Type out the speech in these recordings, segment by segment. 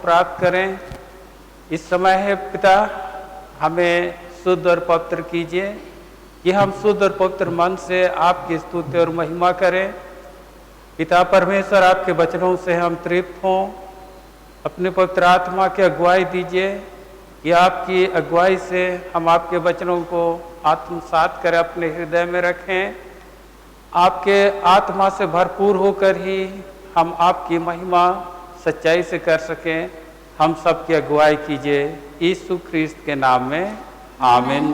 प्राप्त करें। इस समय है पिता, हमें शुद्ध और पवित्र कीजिए कि हम शुद्ध और पवित्र मन से आपकी स्तुति और महिमा करें। पिता परमेश्वर, आपके वचनों से हम तृप्त हों। अपने पवित्र आत्मा की अगुवाई दीजिए कि आपकी अगुवाई से हम आपके वचनों को आत्मसात कर अपने हृदय में रखें। आपके आत्मा से भरपूर होकर ही हम आपकी महिमा सच्चाई से कर सकें। हम सबकी अगुवाई कीजिए यीशु ख्रीस्त के नाम में, आमीन।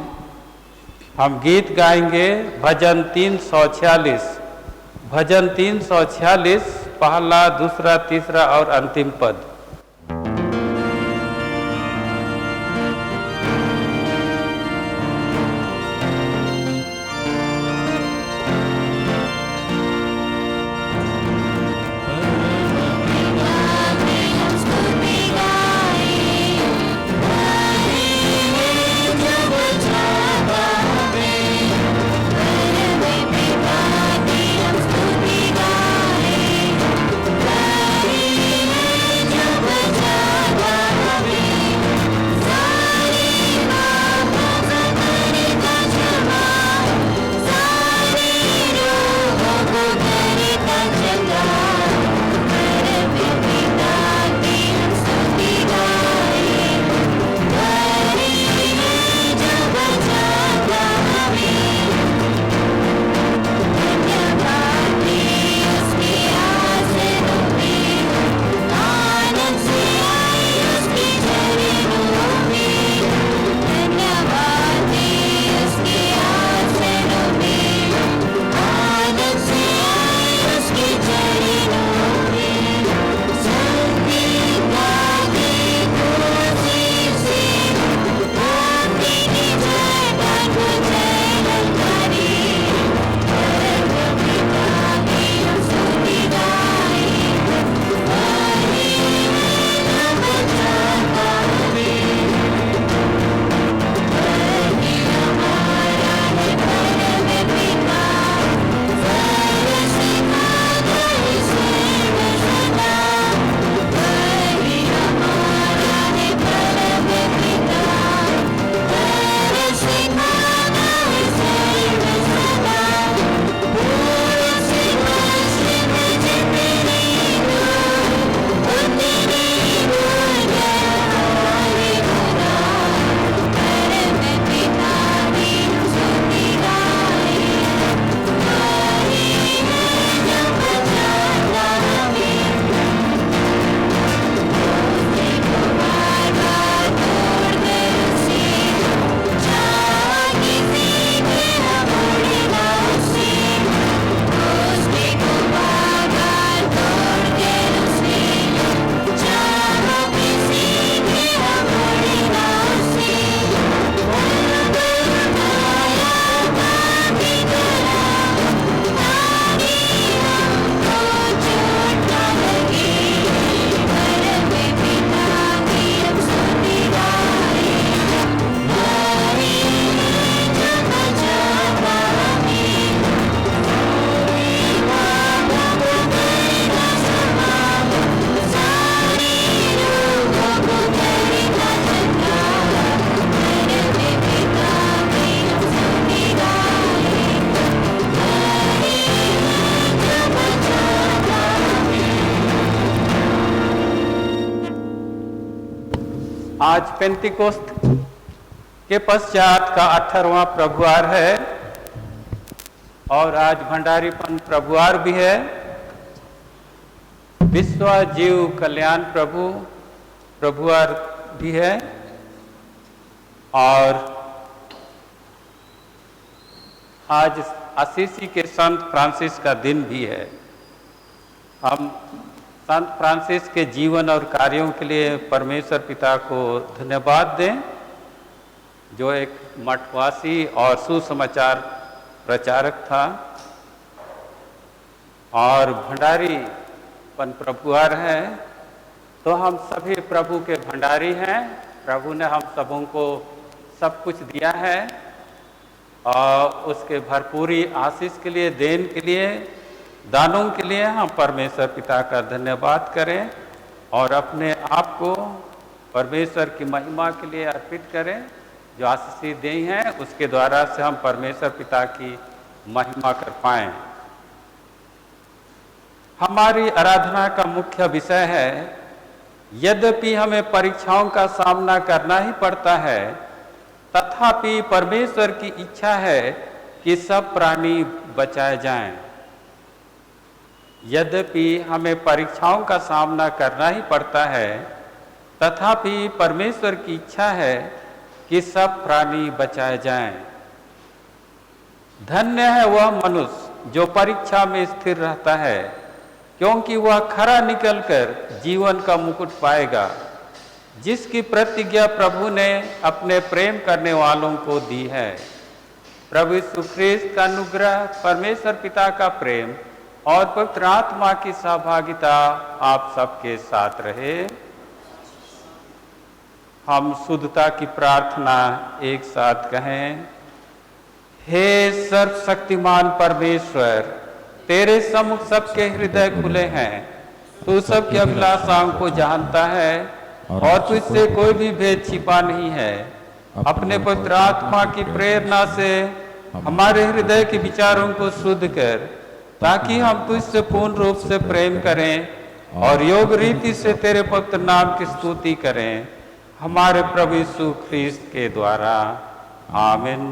हम गीत गाएंगे भजन 346। भजन 346 पहला, दूसरा, तीसरा और अंतिम पद। आज पेंतिकोस्त के पश्चात का 18वां प्रभुवार है और आज भंडारीपन प्रभुवार भी है। विश्व जीव कल्याण प्रभुवार भी है और आज असीसी के संत फ्रांसिस का दिन भी है। हम संत फ्रांसिस के जीवन और कार्यों के लिए परमेश्वर पिता को धन्यवाद दें, जो एक मठवासी और सुसमाचार प्रचारक था और भंडारीपन प्रभुवार है। तो हम सभी प्रभु के भंडारी हैं। प्रभु ने हम सबों को सब कुछ दिया है और उसके भरपूरी आशीष के लिए, देन के लिए, दानों के लिए हम परमेश्वर पिता का धन्यवाद करें और अपने आप को परमेश्वर की महिमा के लिए अर्पित करें। जो आशीष दी हैं उसके द्वारा से हम परमेश्वर पिता की महिमा कर पाएं। हमारी आराधना का मुख्य विषय है, यद्यपि हमें परीक्षाओं का सामना करना ही पड़ता है, तथापि परमेश्वर की इच्छा है कि सब प्राणी बचाए जाएं। यद्यपि हमें परीक्षाओं का सामना करना ही पड़ता है, तथापि परमेश्वर की इच्छा है कि सब प्राणी बचाए जाएं। धन्य है वह मनुष्य जो परीक्षा में स्थिर रहता है, क्योंकि वह खरा निकलकर जीवन का मुकुट पाएगा, जिसकी प्रतिज्ञा प्रभु ने अपने प्रेम करने वालों को दी है। प्रभु यीशु ख्रीस्त का अनुग्रह, परमेश्वर पिता का प्रेम और पवित्र आत्मा की सहभागिता आप सबके साथ रहे। हम शुद्धता की प्रार्थना एक साथ कहें। हे सर्वशक्तिमान परमेश्वर, तेरे सम्मुख सबके हृदय खुले हैं। तू सबकी अभिलाषाओं को जानता है और तुझसे कोई भी भेद छिपा नहीं है। अपने पवित्र आत्मा की प्रेरणा से हमारे हृदय के विचारों को शुद्ध कर, ताकि हम तुझसे पूर्ण रूप से प्रेम करें और योग रीति से तेरे पवित्र नाम की स्तुति करें, हमारे प्रभु यीशु ख्रीस्त के द्वारा। आमीन।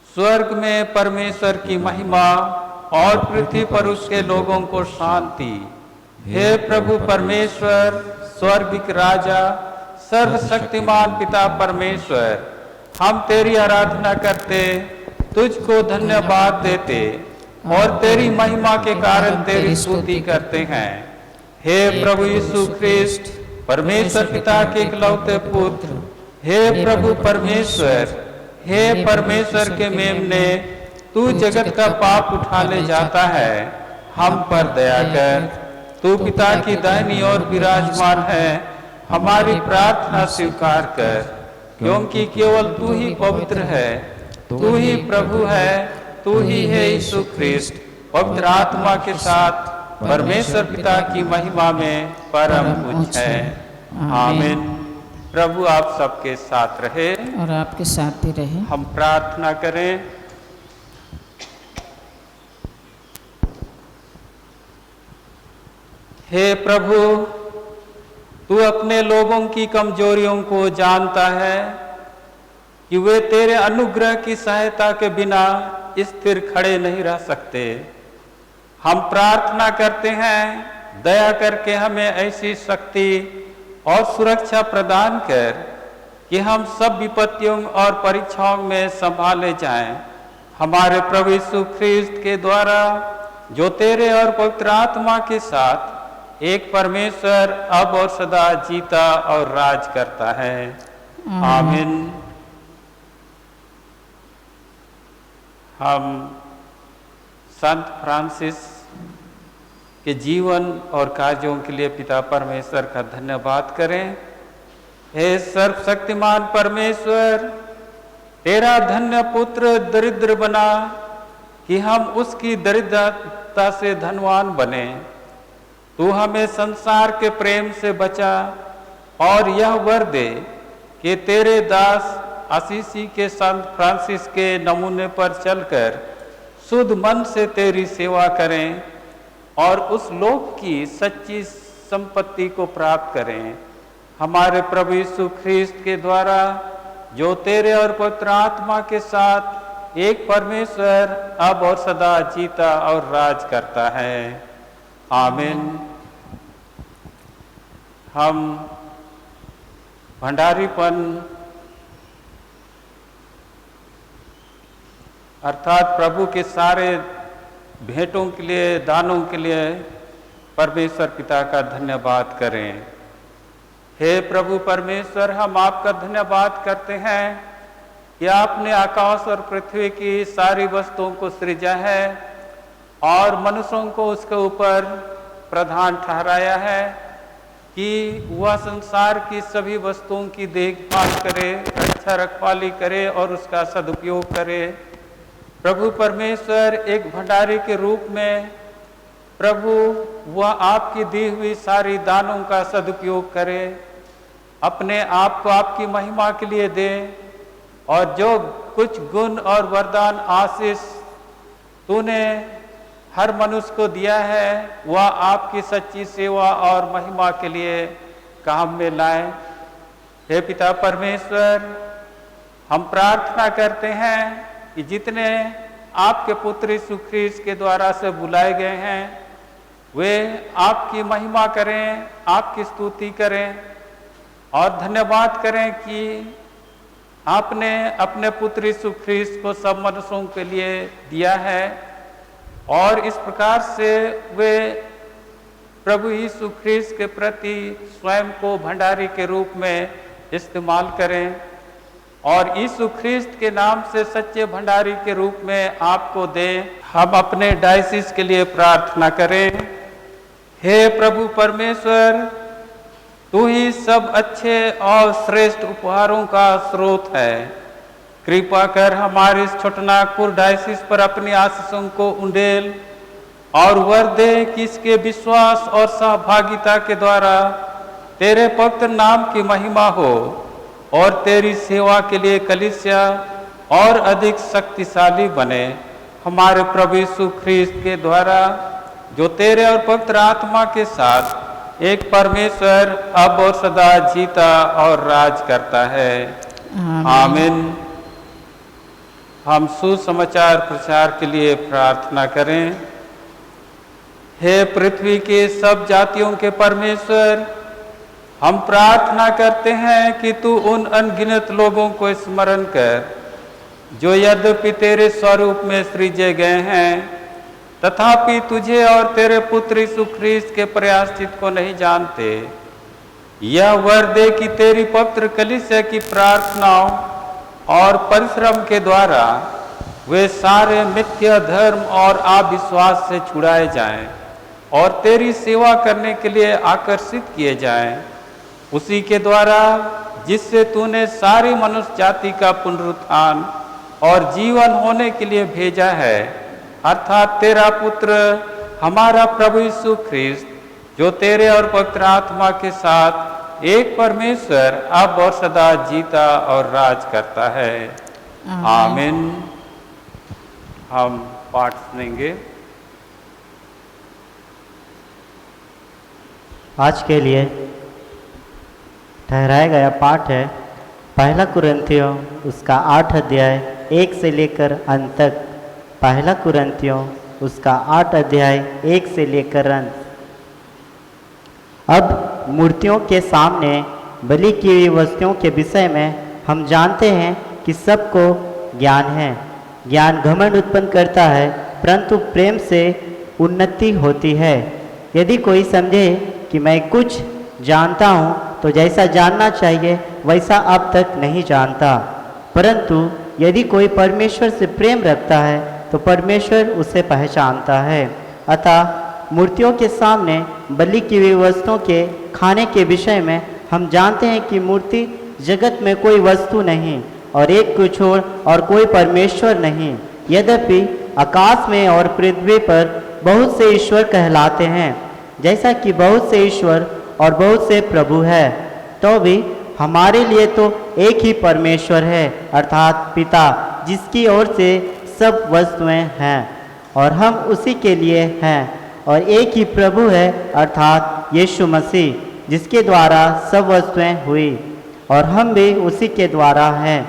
स्वर्ग में परमेश्वर की महिमा और पृथ्वी पर उसके लोगों को शांति। हे प्रभु परमेश्वर, स्वर्गिक राजा, सर्वशक्तिमान पिता परमेश्वर, हम तेरी आराधना करते, तुझको धन्यवाद देते और तेरी महिमा के कारण तेरी स्तुति करते हैं। हे प्रभु यीशु ख्रीस्त, परमेश्वर पिता के इकलौते पुत्र, हे प्रभु परमेश्वर, हे परमेश्वर के मेमने, तू जगत का पाप उठा ले जाता है, हम पर दया कर। तू पिता की दाहिनी ओर विराजमान है, हमारी प्रार्थना स्वीकार कर, क्योंकि केवल तू ही पवित्र है, तू ही प्रभु है, तू ही है यीशु ख्रीस्त, पवित्र आत्मा के साथ परमेश्वर पिता की महिमा में परम उच्च है। आमीन। प्रभु आप सबके साथ रहे और आपके साथ भी रहे। हम प्रार्थना करें। हे प्रभु, तू अपने लोगों की कमजोरियों को जानता है कि वे तेरे अनुग्रह की सहायता के बिना स्थिर खड़े नहीं रह सकते। हम प्रार्थना करते हैं, दया करके हमें ऐसी शक्ति और सुरक्षा प्रदान कर कि हम सब विपत्तियों और परीक्षाओं में संभाले जाएं। हमारे प्रभु यीशु ख्रीस्त के द्वारा, जो तेरे और पवित्र आत्मा के साथ एक परमेश्वर अब और सदा जीता और राज करता है। आमीन। हम संत फ्रांसिस के जीवन और कार्यों के लिए पिता परमेश्वर का धन्यवाद करें। हे सर्वशक्तिमान परमेश्वर, तेरा धन्य पुत्र दरिद्र बना कि हम उसकी दरिद्रता से धनवान बने। तू हमें संसार के प्रेम से बचा और यह वर दे कि तेरे दास असीसी के संत फ्रांसिस के नमूने पर चलकर शुद्ध मन से तेरी सेवा करें और उस लोक की सच्ची संपत्ति को प्राप्त करें। हमारे प्रभु यीशु ख्रीस्त के द्वारा, जो तेरे और पवित्र आत्मा के साथ एक परमेश्वर अब और सदा जीता और राज करता है। आमीन। हम भंडारीपन अर्थात प्रभु के सारे भेंटों के लिए, दानों के लिए परमेश्वर पिता का धन्यवाद करें। हे प्रभु परमेश्वर, हम आपका धन्यवाद करते हैं कि आपने आकाश और पृथ्वी की सारी वस्तुओं को सृजा है और मनुष्यों को उसके ऊपर प्रधान ठहराया है कि वह संसार की सभी वस्तुओं की देखभाल करे, रक्षा रखवाली करे और उसका सदुपयोग करे। प्रभु परमेश्वर, एक भंडारी के रूप में प्रभु वह आपकी दी हुई सारी दानों का सदुपयोग करे, अपने आप को आपकी महिमा के लिए दे, और जो कुछ गुण और वरदान आशीष तूने हर मनुष्य को दिया है वह आपकी सच्ची सेवा और महिमा के लिए काम में लाए। हे पिता परमेश्वर, हम प्रार्थना करते हैं कि जितने आपके पुत्र यीशु ख्रीस्त के द्वारा से बुलाए गए हैं वे आपकी महिमा करें, आपकी स्तुति करें और धन्यवाद करें कि आपने अपने पुत्र यीशु ख्रीस्त को सब मनुष्यों के लिए दिया है, और इस प्रकार से वे प्रभु यीशु ख्रीस्त के प्रति स्वयं को भंडारी के रूप में इस्तेमाल करें, और यीशु ख्रीस्त के नाम से सच्चे भंडारी के रूप में आपको दें। हम अपने डायसिस के लिए प्रार्थना करें। हे प्रभु परमेश्वर, तू ही सब अच्छे और श्रेष्ठ उपहारों का स्रोत है। कृपा कर हमारे इस छोटनागपुर डायसिस पर अपनी आशीषों को उंडेल और वर दे कि इसके विश्वास और सहभागिता के द्वारा तेरे पवित्र नाम की महिमा हो और तेरी सेवा के लिए कलीसिया और अधिक शक्तिशाली बने। हमारे प्रभु यीशु ख्रीस्त के द्वारा, जो तेरे और पवित्र आत्मा के साथ एक परमेश्वर अब और सदा जीता और राज करता है। आमीन। हम सुसमाचार प्रचार के लिए प्रार्थना करें। हे पृथ्वी के सब जातियों के परमेश्वर, हम प्रार्थना करते हैं कि तू उन अनगिनत लोगों को स्मरण कर जो यद्यपि तेरे स्वरूप में सृजे गए हैं तथापि तुझे और तेरे पुत्र यीशु ख्रीस्त के प्रयाश्चित को नहीं जानते। यह वर दे कि तेरी पवित्र कलीसिया की प्रार्थनाओं और परिश्रम के द्वारा वे सारे मिथ्या धर्म और अविश्वास से छुड़ाए जाएं और तेरी सेवा करने के लिए आकर्षित किए जाएं। उसी के द्वारा जिससे तूने सारी मनुष्य जाति का पुनरुत्थान और जीवन होने के लिए भेजा है, अर्थात तेरा पुत्र हमारा प्रभु यीशु ख्रीस्त, जो तेरे और पवित्र आत्मा के साथ एक परमेश्वर अब और सदा जीता और राज करता है। आमीन। हम पाठ सुनेंगे। आज के लिए ठहराया गया पाठ है पहला कुरिन्थियों उसका 8 अध्याय 1 से लेकर अंत तक। पहला कुरिन्थियों उसका 8 अध्याय 1 से लेकर अंत। अब मूर्तियों के सामने बलि की हुई वस्तुओं के विषय में हम जानते हैं कि सबको ज्ञान है। ज्ञान घमंड उत्पन्न करता है, परंतु प्रेम से उन्नति होती है। यदि कोई समझे कि मैं कुछ जानता हूँ तो जैसा जानना चाहिए वैसा अब तक नहीं जानता, परंतु यदि कोई परमेश्वर से प्रेम रखता है तो परमेश्वर उसे पहचानता है। अतः मूर्तियों के सामने बलि की हुई वस्तुओं के खाने के विषय में हम जानते हैं कि मूर्ति जगत में कोई वस्तु नहीं और एक को छोड़ और कोई परमेश्वर नहीं। यद्यपि आकाश में और पृथ्वी पर बहुत से ईश्वर कहलाते हैं, जैसा कि बहुत से ईश्वर और बहुत से प्रभु है, तो भी हमारे लिए तो एक ही परमेश्वर है, अर्थात पिता, जिसकी ओर से सब वस्तुएं हैं और हम उसी के लिए हैं। और एक ही प्रभु है, अर्थात यीशु मसीह, जिसके द्वारा सब वस्तुएं हुई और हम भी उसी के द्वारा हैं।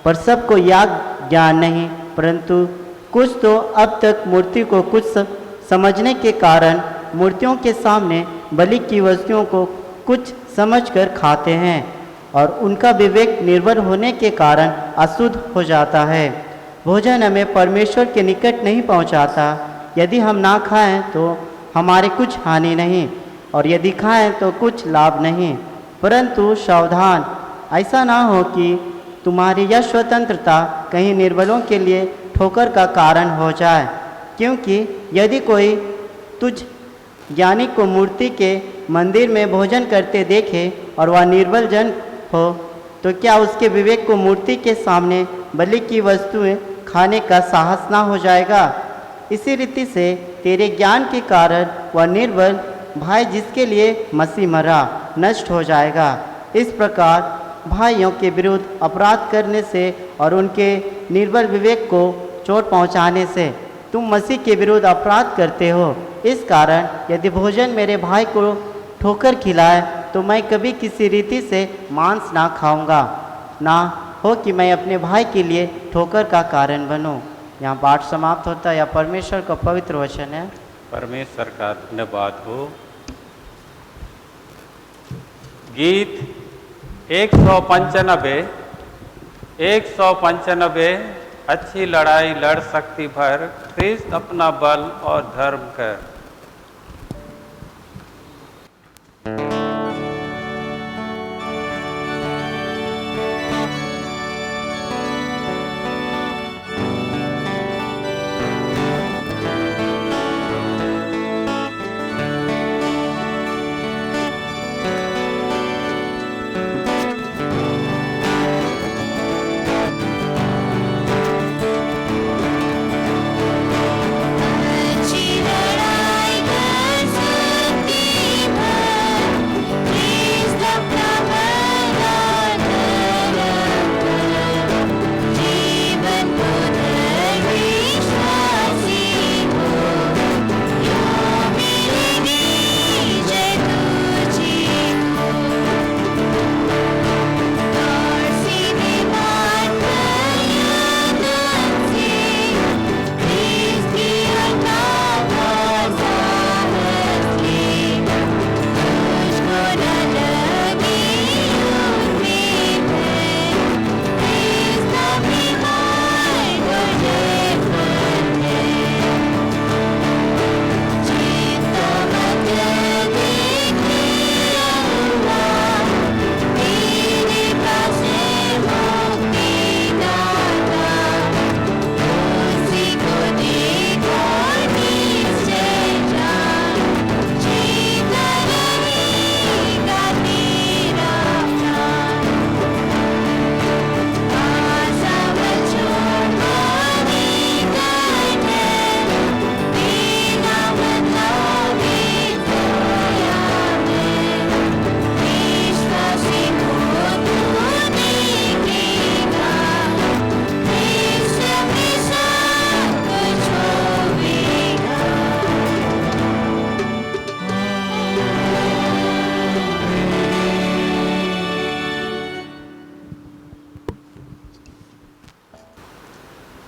पर सबको यह ज्ञान नहीं, परंतु कुछ तो अब तक मूर्ति को कुछ समझने के कारण मूर्तियों के सामने बलि की वस्तुओं को कुछ समझकर खाते हैं और उनका विवेक निर्बल होने के कारण अशुद्ध हो जाता है। भोजन हमें परमेश्वर के निकट नहीं पहुंचाता। यदि हम ना खाएं तो हमारे कुछ हानि नहीं, और यदि खाएं तो कुछ लाभ नहीं। परंतु सावधान, ऐसा ना हो कि तुम्हारी यह स्वतंत्रता कहीं निर्बलों के लिए ठोकर का कारण हो जाए। क्योंकि यदि कोई तुझ ज्ञानी को मूर्ति के मंदिर में भोजन करते देखे और वह निर्बल जन हो, तो क्या उसके विवेक को मूर्ति के सामने बलि की वस्तुएं खाने का साहस ना हो जाएगा? इसी रीति से तेरे ज्ञान के कारण वह निर्बल भाई जिसके लिए मसीह मरा नष्ट हो जाएगा। इस प्रकार भाइयों के विरुद्ध अपराध करने से और उनके निर्बल विवेक को चोट पहुंचाने से तुम मसीह के विरुद्ध अपराध करते हो। इस कारण यदि भोजन मेरे भाई को ठोकर खिलाए तो मैं कभी किसी रीति से मांस ना खाऊंगा, ना हो कि मैं अपने भाई के लिए ठोकर का कारण बनूं। यहाँ पाठ समाप्त होता है। या परमेश्वर का पवित्र वचन है। परमेश्वर का धन्यवाद हो। गीत 195 अच्छी लड़ाई लड़ सकती भर, ख्रिस्त अपना बल और धर्म कर।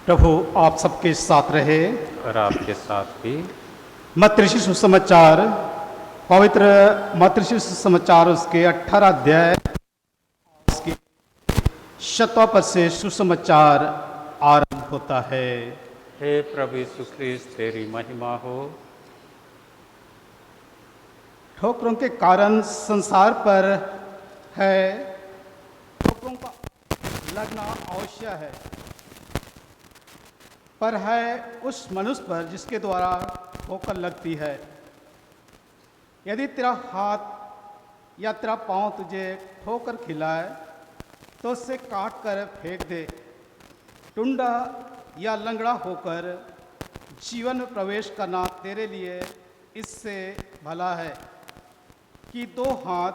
प्रभु आप सबके साथ रहे और आपके साथ भी। मत्ती सुसमाचार, पवित्र मत्ती सुसमाचार उसके 18 अध्याय उसके 7 पद से सुसमाचार आरंभ होता है। हे प्रभु यीशु ख्रिस्त तेरी महिमा हो। ठोकरों के कारण संसार पर है, ठोकरों का लगना अवश्य है, पर है उस मनुष्य पर जिसके द्वारा ठोकर लगती है। यदि तेरा हाथ या तेरा पांव तुझे ठोकर खिलाए तो उससे काट कर फेंक दे। टुंडा या लंगड़ा होकर जीवन में प्रवेश करना तेरे लिए इससे भला है कि 2 हाथ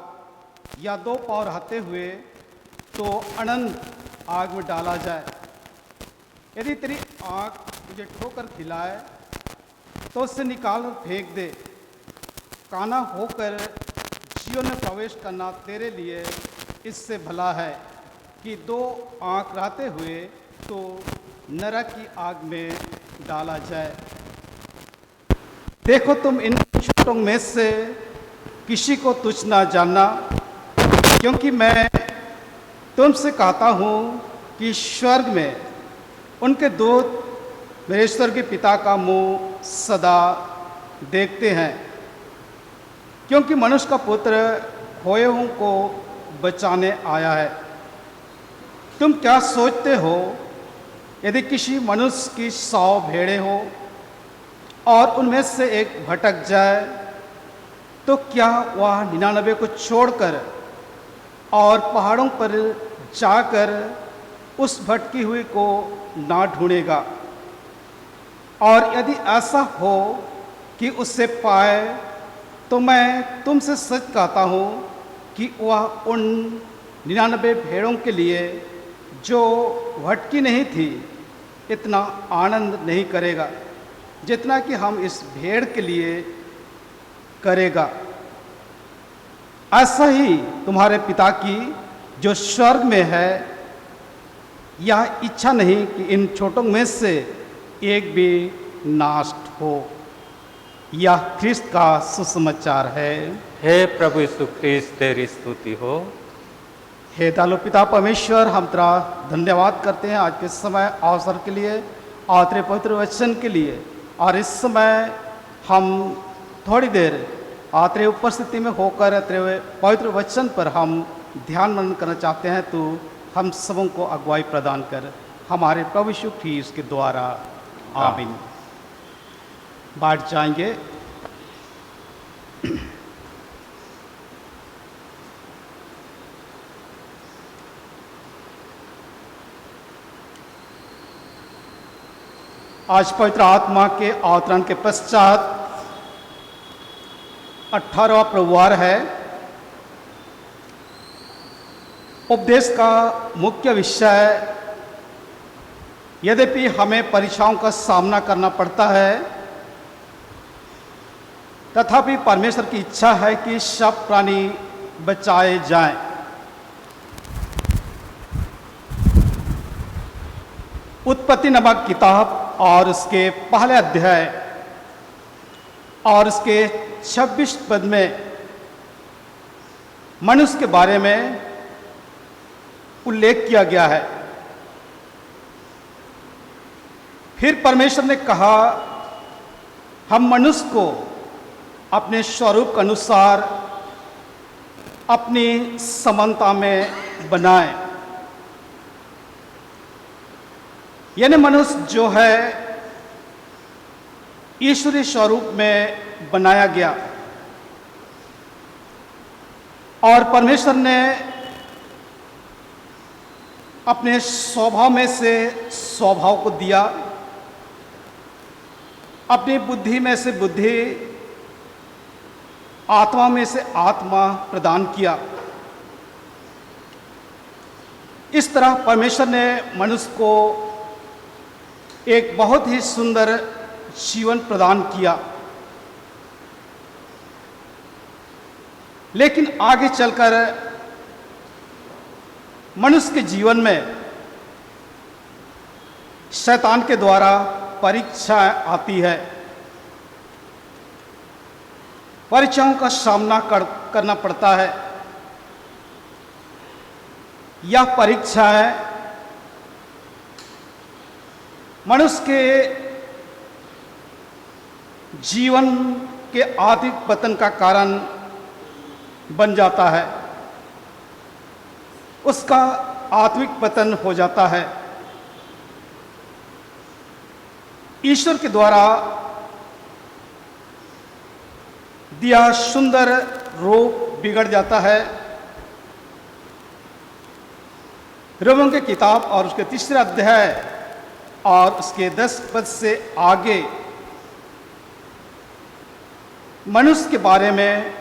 या 2 पाँव रहते हुए तो अनंत आग में डाला जाए। यदि तेरी आँख तुझे ठोकर खिलाए तो उससे निकाल कर फेंक दे। काना होकर जीवन में प्रवेश करना तेरे लिए इससे भला है कि 2 आँख रहते हुए तो नरक की आग में डाला जाए। देखो तुम इन छोटों में से किसी को तुच्छ ना जानना, क्योंकि मैं तुमसे कहता हूँ कि स्वर्ग में उनके दूत मेरे ईश्वर के पिता का मुंह सदा देखते हैं, क्योंकि मनुष्य का पुत्र खोए हुओं को बचाने आया है। तुम क्या सोचते हो, यदि किसी मनुष्य की 100 भेड़ें हो और उनमें से एक भटक जाए तो क्या वह 99 को छोड़कर और पहाड़ों पर जाकर उस भटकी हुई को ना ढूंढेगा? और यदि ऐसा हो कि उससे पाए, तो मैं तुमसे सच कहता हूँ कि वह उन 99 भेड़ों के लिए जो भटकी नहीं थी इतना आनंद नहीं करेगा जितना कि हम इस भेड़ के लिए करेगा। ऐसा ही तुम्हारे पिता की जो स्वर्ग में है यह इच्छा नहीं कि इन छोटों में से एक भी नाश हो। यह ख्रिस्त का सुसमाचार है। हे प्रभु यीशु ख्रिस्त, तेरी स्तुति हो। हे दयालु पिता परमेश्वर, हम तेरा धन्यवाद करते हैं आज के समय अवसर के लिए और तेरे पवित्र वचन के लिए। और इस समय हम थोड़ी देर तेरे उपस्थिति में होकर तेरे पवित्र वचन पर हम ध्यान मनन करना चाहते हैं। तू हम सबों को अगुवाई प्रदान कर, हमारे प्रभु यीशु ख्रीस्त के द्वारा, आमीन। बैठ जाएंगे। आज पवित्र आत्मा के अवतरण के पश्चात 18वां प्रभुवार है। उपदेश का मुख्य विषय, यद्यपि हमें परीक्षाओं का सामना करना पड़ता है, तथापि परमेश्वर की इच्छा है कि सब प्राणी बचाए जाएं। उत्पत्ति नामक किताब और उसके पहले अध्याय और उसके 26 पद में मनुष्य के बारे में उल्लेख किया गया है। फिर परमेश्वर ने कहा, हम मनुष्य को अपने स्वरूप के अनुसार अपनी समानता में बनाएं। यानी मनुष्य जो है ईश्वरीय स्वरूप में बनाया गया और परमेश्वर ने अपने स्वभाव में से स्वभाव को दिया, अपनी बुद्धि में से बुद्धि, आत्मा में से आत्मा प्रदान किया। इस तरह परमेश्वर ने मनुष्य को एक बहुत ही सुंदर जीवन प्रदान किया। लेकिन आगे चलकर मनुष्य के जीवन में शैतान के द्वारा परीक्षा आती है। परीक्षाओं का सामना करना पड़ता है। यह परीक्षा है मनुष्य के जीवन के आत्मिक पतन का कारण बन जाता है। उसका आत्मिक पतन हो जाता है। ईश्वर के द्वारा दिया सुंदर रूप बिगड़ जाता है। रोमियों की किताब और उसके 3 अध्याय और उसके 10 पद से आगे मनुष्य के बारे में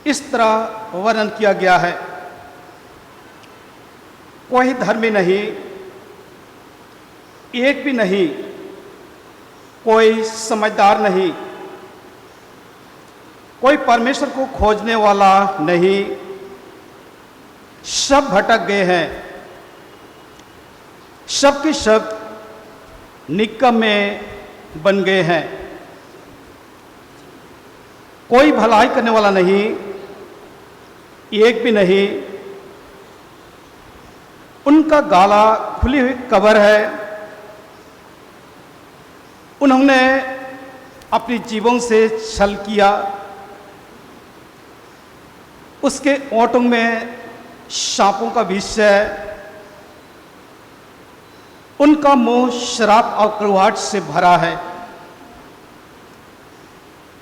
इस तरह वर्णन किया गया है, कोई धर्मी नहीं, एक भी नहीं, कोई समझदार नहीं, कोई परमेश्वर को खोजने वाला नहीं, सब भटक गए हैं, सब के सब निकम्मे बन गए हैं, कोई भलाई करने वाला नहीं, एक भी नहीं। उनका गाला खुली हुई कब्र है। उन्होंने अपनी जीवों से छल किया। उसके ओंठों में सांपों का विष है। उनका मुंह शराब और कड़वाहट से भरा है।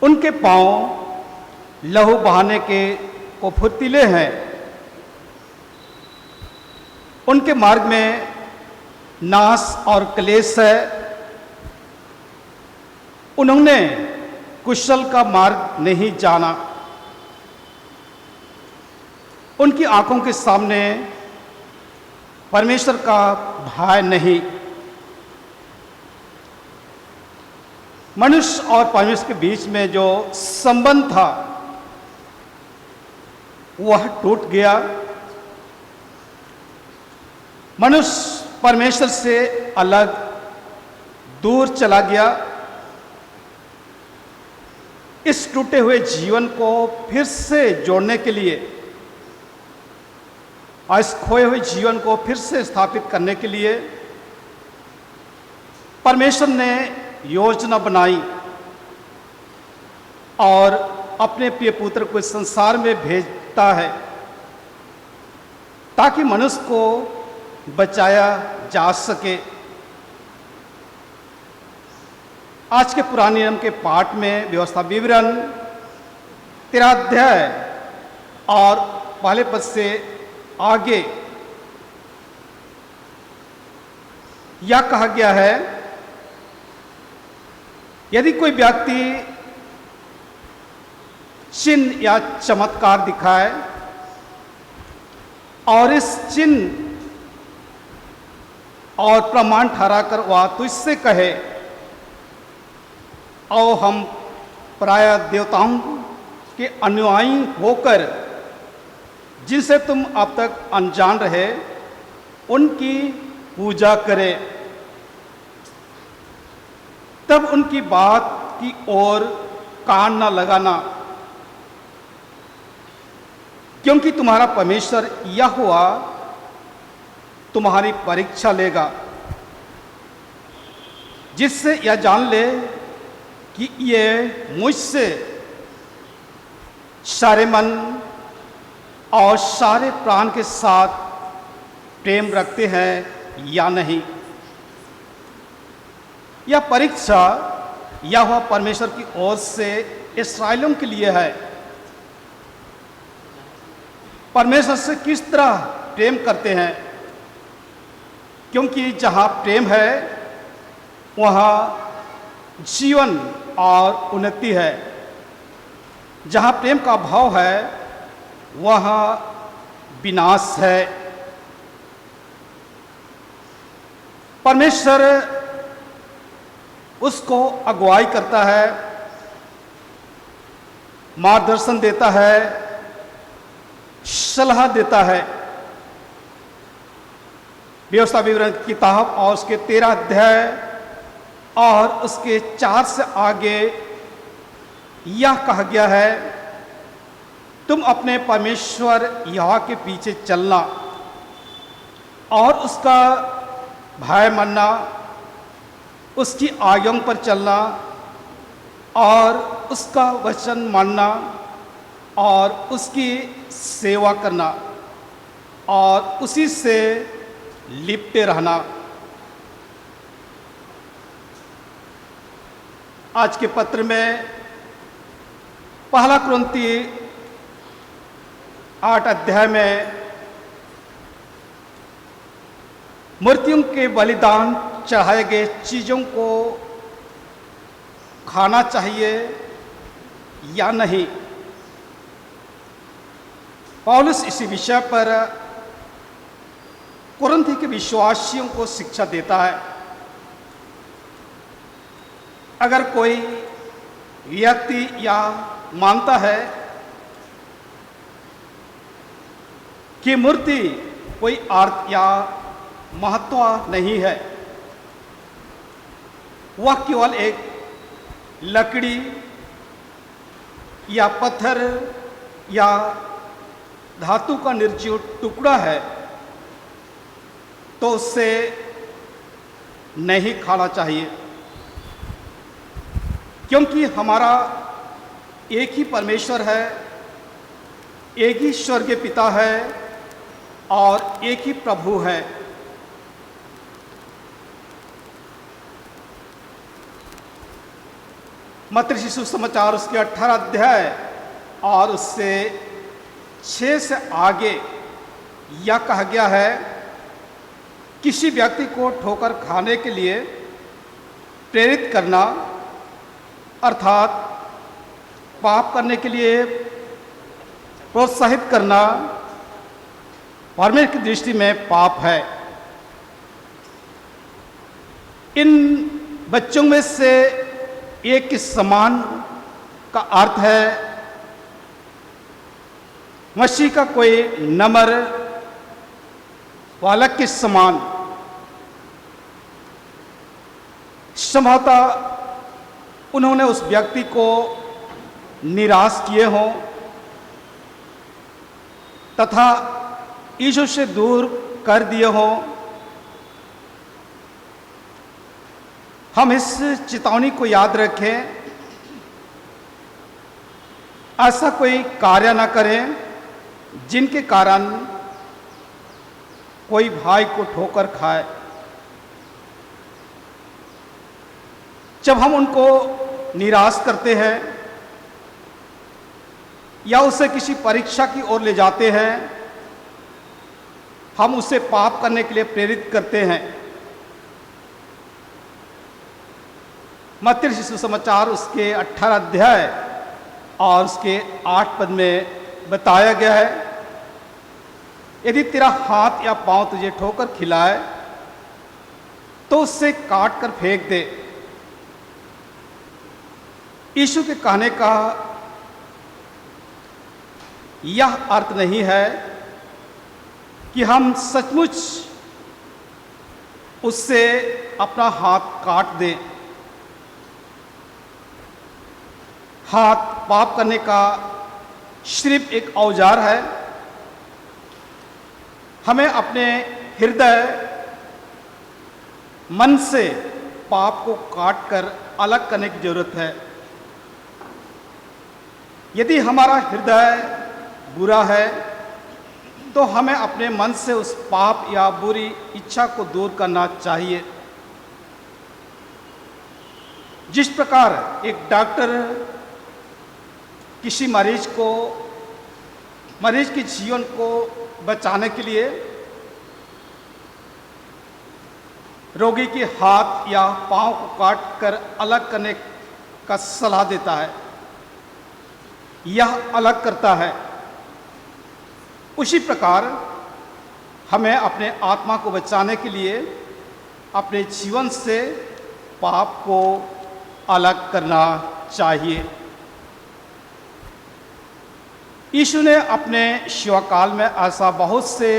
उनके पांव लहू बहाने के को फुर्तीले हैं। उनके मार्ग में नाश और क्लेश है। उन्होंने कुशल का मार्ग नहीं जाना। उनकी आंखों के सामने परमेश्वर का भय नहीं। मनुष्य और परमेश्वर के बीच में जो संबंध था वह टूट गया। मनुष्य परमेश्वर से अलग दूर चला गया। इस टूटे हुए जीवन को फिर से जोड़ने के लिए और इस खोए हुए जीवन को फिर से स्थापित करने के लिए परमेश्वर ने योजना बनाई और अपने प्रिय पुत्र को इस संसार में भेजता है ताकि मनुष्य को बचाया जा सके। आज के पुराने नियम के पाठ में व्यवस्था विवरण 13 अध्याय और पहले पद से आगे यह कहा गया है, यदि कोई व्यक्ति चिन्ह या चमत्कार दिखाए और इस चिन्ह और प्रमाण ठहरा कर वह तो इससे कहे, और हम प्राय देवताओं के अनुयायी होकर जिनसे तुम अब तक अनजान रहे उनकी पूजा करें, तब उनकी बात की ओर कान न लगाना, क्योंकि तुम्हारा परमेश्वर यहोवा तुम्हारी परीक्षा लेगा, जिससे यह जान ले कि ये मुझसे सारे मन और सारे प्राण के साथ प्रेम रखते हैं या नहीं। यह परीक्षा यहोवा परमेश्वर की ओर से इस्राएलियों के लिए है। परमेश्वर से किस तरह प्रेम करते हैं, क्योंकि जहाँ प्रेम है वहाँ जीवन और उन्नति है। जहाँ प्रेम का अभाव है वहाँ विनाश है। परमेश्वर उसको अगुवाई करता है, मार्गदर्शन देता है, सलाह देता है। व्यवस्था विवरण की किताब और उसके 13 अध्याय और उसके 4 से आगे यह कहा गया है, तुम अपने परमेश्वर यहोवा के पीछे चलना और उसका भय मानना, उसकी आज्ञाओं पर चलना और उसका वचन मानना और उसकी सेवा करना और उसी से लिपटे रहना। आज के पत्र में पहला कुरिन्ती 8 अध्याय में मूर्तियों के बलिदान चढ़ाए गए चीज़ों को खाना चाहिए या नहीं। पौलुस इसी विषय पर कुरिन्थी के विश्वासियों को शिक्षा देता है। अगर कोई व्यक्ति या मानता है कि मूर्ति कोई अर्थ या महत्व नहीं है, वह केवल एक लकड़ी या पत्थर या धातु का निर्जीव टुकड़ा है, तो उससे नहीं खाना चाहिए, क्योंकि हमारा एक ही परमेश्वर है, एक ही स्वर्गीय पिता है और एक ही प्रभु है। मत्ती रचित सुसमाचार उसके 18 अध्याय और उससे 6 से आगे यह कहा गया है, किसी व्यक्ति को ठोकर खाने के लिए प्रेरित करना अर्थात पाप करने के लिए प्रोत्साहित करना परमेश्वर की दृष्टि में पाप है। इन बच्चों में से एक के समान का अर्थ है मसीह का कोई नम्र बालक के समान। संभवतः उन्होंने उस व्यक्ति को निराश किए हों तथा ईश्वर से दूर कर दिए हों। हम इस चेतावनी को याद रखें, ऐसा कोई कार्य न करें जिनके कारण कोई भाई को ठोकर खाए। जब हम उनको निराश करते हैं या उसे किसी परीक्षा की ओर ले जाते हैं, हम उसे पाप करने के लिए प्रेरित करते हैं। मत्ती सुसमाचार उसके 18 अध्याय और उसके 8 पद में बताया गया है, यदि तेरा हाथ या पांव तुझे ठोकर खिलाए तो उससे काट कर फेंक दे। यीशु के कहने का यह अर्थ नहीं है कि हम सचमुच उससे अपना हाथ काट दें। हाथ पाप करने का सिर्फ एक औजार है। हमें अपने हृदय मन से पाप को काट कर अलग करने की जरूरत है। यदि हमारा हृदय बुरा है तो हमें अपने मन से उस पाप या बुरी इच्छा को दूर करना चाहिए। जिस प्रकार एक डॉक्टर किसी मरीज के जीवन को बचाने के लिए रोगी के हाथ या पांव को काट कर अलग करने का सलाह देता है, यह अलग करता है, उसी प्रकार हमें अपने आत्मा को बचाने के लिए अपने जीवन से पाप को अलग करना चाहिए। यीशु ने अपने सेवाकाल में ऐसा बहुत से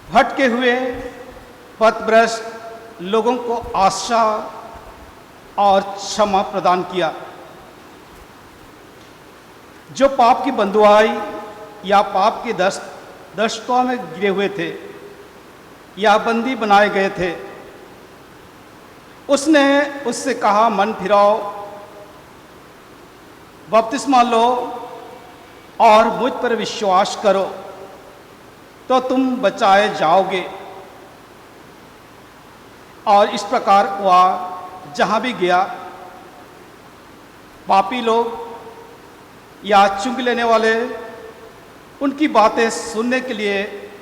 भटके हुए पथभ्रष्ट लोगों को आशा और क्षमा प्रदान किया, जो पाप की बंधुआई या पाप की दस्तों में गिरे हुए थे या बंदी बनाए गए थे। उसने उससे कहा, मन फिराओ, बपतिस्मा लो और मुझ पर विश्वास करो तो तुम बचाए जाओगे। और इस प्रकार वह जहाँ भी गया, पापी लोग या चुंग लेने वाले उनकी बातें सुनने के लिए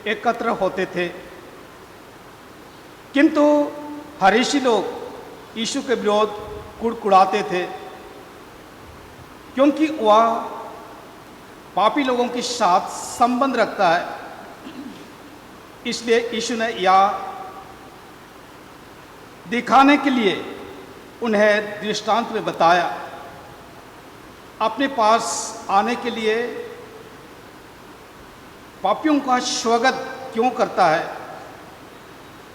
एकत्र होते थे, किंतु फरीसी लोग यीशु के विरोध कुड़कुड़ाते थे, क्योंकि वह पापी लोगों के साथ संबंध रखता है। इसलिए यीशु ने यह दिखाने के लिए उन्हें दृष्टांत में बताया, अपने पास आने के लिए पापियों का स्वागत क्यों करता है,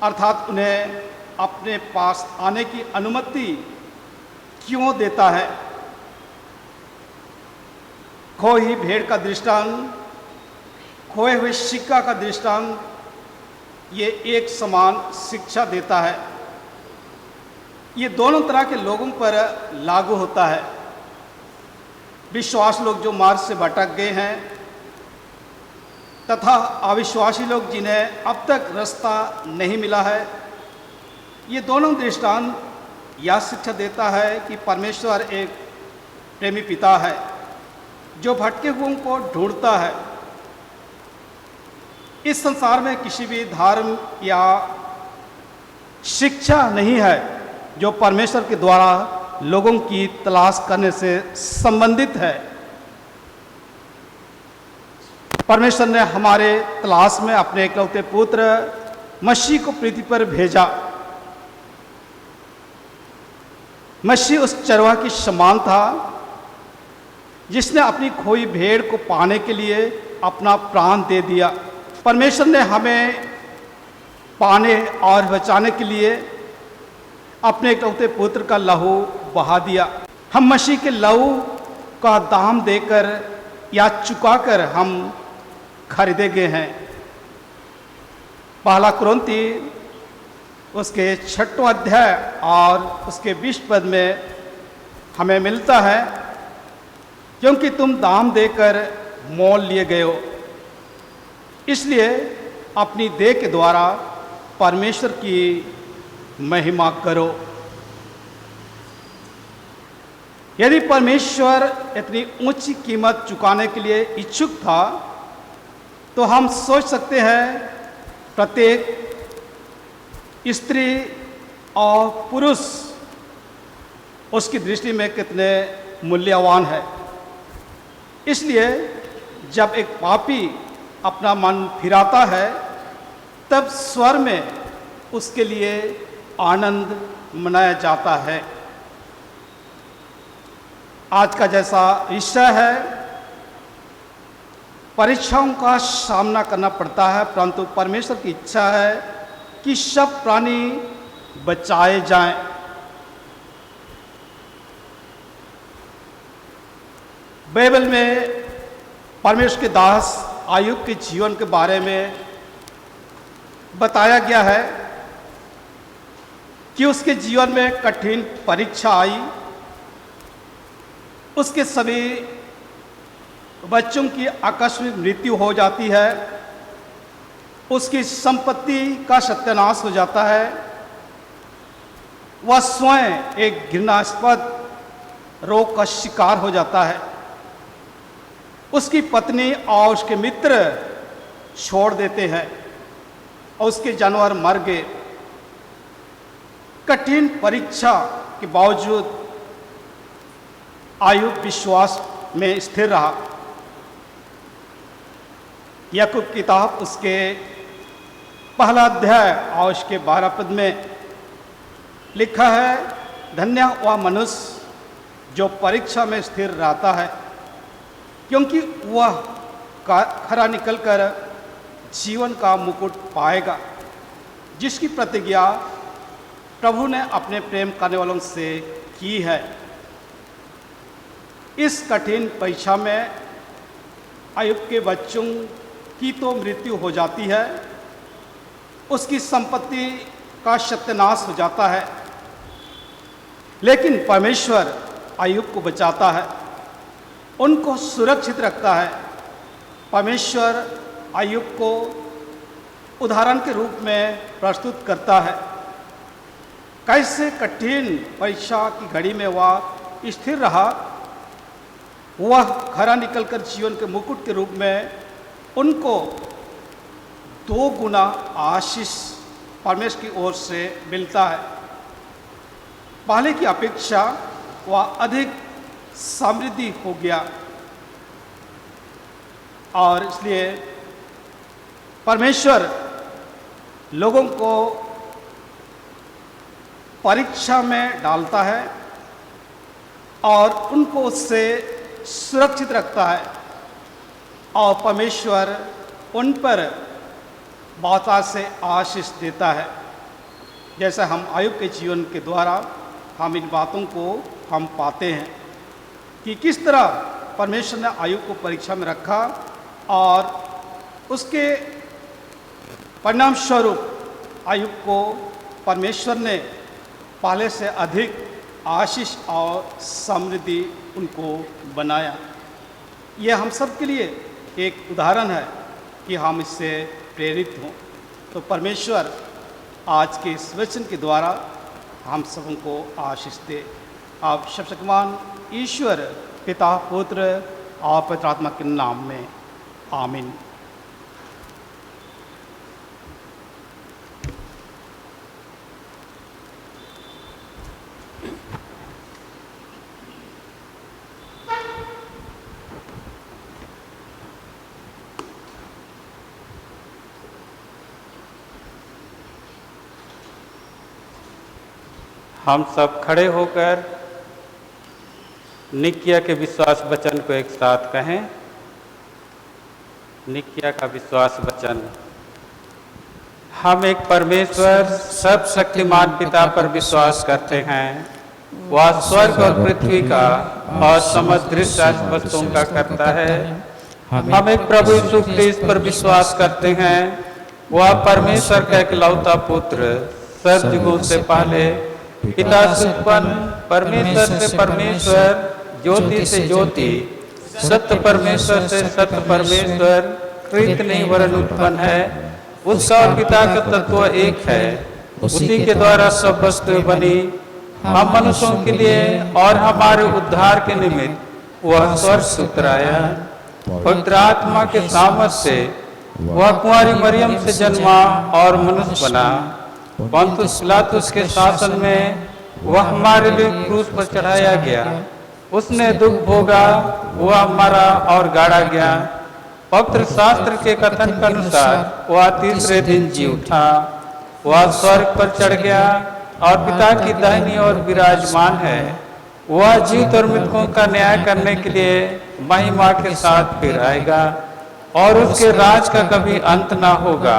अर्थात उन्हें अपने पास आने की अनुमति क्यों देता है। खोई भेड़ का दृष्टांत, खोए हुए सिक्का का दृष्टांत, ये एक समान शिक्षा देता है। ये दोनों तरह के लोगों पर लागू होता है। विश्वास लोग जो मार्ग से भटक गए हैं तथा अविश्वासी लोग जिन्हें अब तक रास्ता नहीं मिला है। ये दोनों दृष्टांत यह शिक्षा देता है कि परमेश्वर एक प्रेमी पिता है जो भटके हुओं को ढूंढता है। इस संसार में किसी भी धर्म या शिक्षा नहीं है जो परमेश्वर के द्वारा लोगों की तलाश करने से संबंधित है। परमेश्वर ने हमारे तलाश में अपने इकलौते पुत्र मसीह को पृथ्वी पर भेजा। मसीह उस चरवाह की समान था जिसने अपनी खोई भेड़ को पाने के लिए अपना प्राण दे दिया। परमेश्वर ने हमें पाने और बचाने के लिए अपने इकलौते पुत्र का लहू बहा दिया। हम मसीह के लहू का दाम देकर या चुकाकर हम खरीदे गए हैं। पहला कुरिन्ती उसके 6वां अध्याय और उसके 20 पद में हमें मिलता है, क्योंकि तुम दाम देकर मोल लिए गए हो, इसलिए अपनी देह के द्वारा परमेश्वर की महिमा करो। यदि परमेश्वर इतनी ऊंची कीमत चुकाने के लिए इच्छुक था तो हम सोच सकते हैं प्रत्येक स्त्री और पुरुष उसकी दृष्टि में कितने मूल्यवान है। इसलिए जब एक पापी अपना मन फिराता है तब स्वर में उसके लिए आनंद मनाया जाता है। आज का जैसा विषय है, परीक्षाओं का सामना करना पड़ता है, परंतु परमेश्वर की इच्छा है कि सब प्राणी बचाए जाएं। बाइबल में परमेश्वर के दास अय्यूब के जीवन के बारे में बताया गया है कि उसके जीवन में कठिन परीक्षा आई। उसके सभी बच्चों की आकस्मिक मृत्यु हो जाती है, उसकी संपत्ति का सत्यानाश हो जाता है, वह स्वयं एक घृणास्पद रोग का शिकार हो जाता है। उसकी पत्नी और उसके मित्र छोड़ देते हैं और उसके जानवर मर गए। कठिन परीक्षा के बावजूद अय्यूब विश्वास में स्थिर रहा। याकूब किताब उसके पहला अध्याय और उसके 12 पद में लिखा है, धन्य वह मनुष्य जो परीक्षा में स्थिर रहता है, क्योंकि वह खरा निकलकर जीवन का मुकुट पाएगा, जिसकी प्रतिज्ञा प्रभु ने अपने प्रेम करने वालों से की है। इस कठिन परीक्षा में अय्यूब के बच्चों की तो मृत्यु हो जाती है, उसकी संपत्ति का सत्यानाश हो जाता है, लेकिन परमेश्वर अय्यूब को बचाता है, उनको सुरक्षित रखता है। परमेश्वर अय्यूब को उदाहरण के रूप में प्रस्तुत करता है, कैसे कठिन परीक्षा की घड़ी में वह स्थिर रहा। वह खरा निकलकर जीवन के मुकुट के रूप में उनको 2 गुना आशीष परमेश्वर की ओर से मिलता है। पहले की अपेक्षा वह अधिक समृद्धि हो गया और इसलिए परमेश्वर लोगों को परीक्षा में डालता है और उनको उससे सुरक्षित रखता है और परमेश्वर उन पर बहुता से आशीष देता है। जैसे हम अय्यूब के जीवन के द्वारा हम इन बातों को हम पाते हैं कि किस तरह परमेश्वर ने अय्यूब को परीक्षा में रखा और उसके परिणाम स्वरूप अय्यूब को परमेश्वर ने पहले से अधिक आशीष और समृद्धि उनको बनाया। यह हम सब के लिए एक उदाहरण है कि हम इससे प्रेरित हों। तो परमेश्वर आज के इस वचन के द्वारा हम सबों को आशीष दे। आप सर्वशक्तिमान ईश्वर पिता पुत्र और पवित्र आत्मा के नाम में आमीन। हम सब खड़े होकर निकिया के विश्वास वचन को एक साथ कहें। निकिया का विश्वास वचन। हम एक परमेश्वर सर्वशक्तिमान पिता पर विश्वास करते हैं। वह स्वर्ग और पृथ्वी का और समस्त दृश्य वस्तुओं का करता है। हम एक प्रभु यीशु ख्रीस्त पर विश्वास करते हैं। वह परमेश्वर का इकलौता पुत्र, सर्वयुगों से पहले पिता से उत्पन्न, परमेश्वर से परमेश्वर, ज्योति से ज्योति, सत्य परमेश्वर से सत्य परमेश्वर, कृत नहीं वरन उत्पन्न है। उसका और पिता का तत्व एक है। उसी के द्वारा सब वस्तुएं बनी। हम मनुष्यों के लिए और हमारे उद्धार के निमित्त वह स्वर्ग से उतराया। पवित्र आत्मा के सामर्थ से वह कुंवारी मरियम से जन्मा और मनुष्य बना। पोंतुस पिलातुस के शासन में वह हमारे लिए क्रूस पर चढ़ाया गया। उसने दुख भोगा, वह मरा और गाड़ा गया। पवित्र शास्त्र के कथन के अनुसार वह तीसरे दिन जी उठा। वह स्वर्ग पर चढ़ गया और पिता की दाहिनी ओर विराजमान है। वह जीवित और मृतकों का न्याय करने के लिए महिमा के साथ फिर आएगा और उसके राज का कभी अंत ना होगा।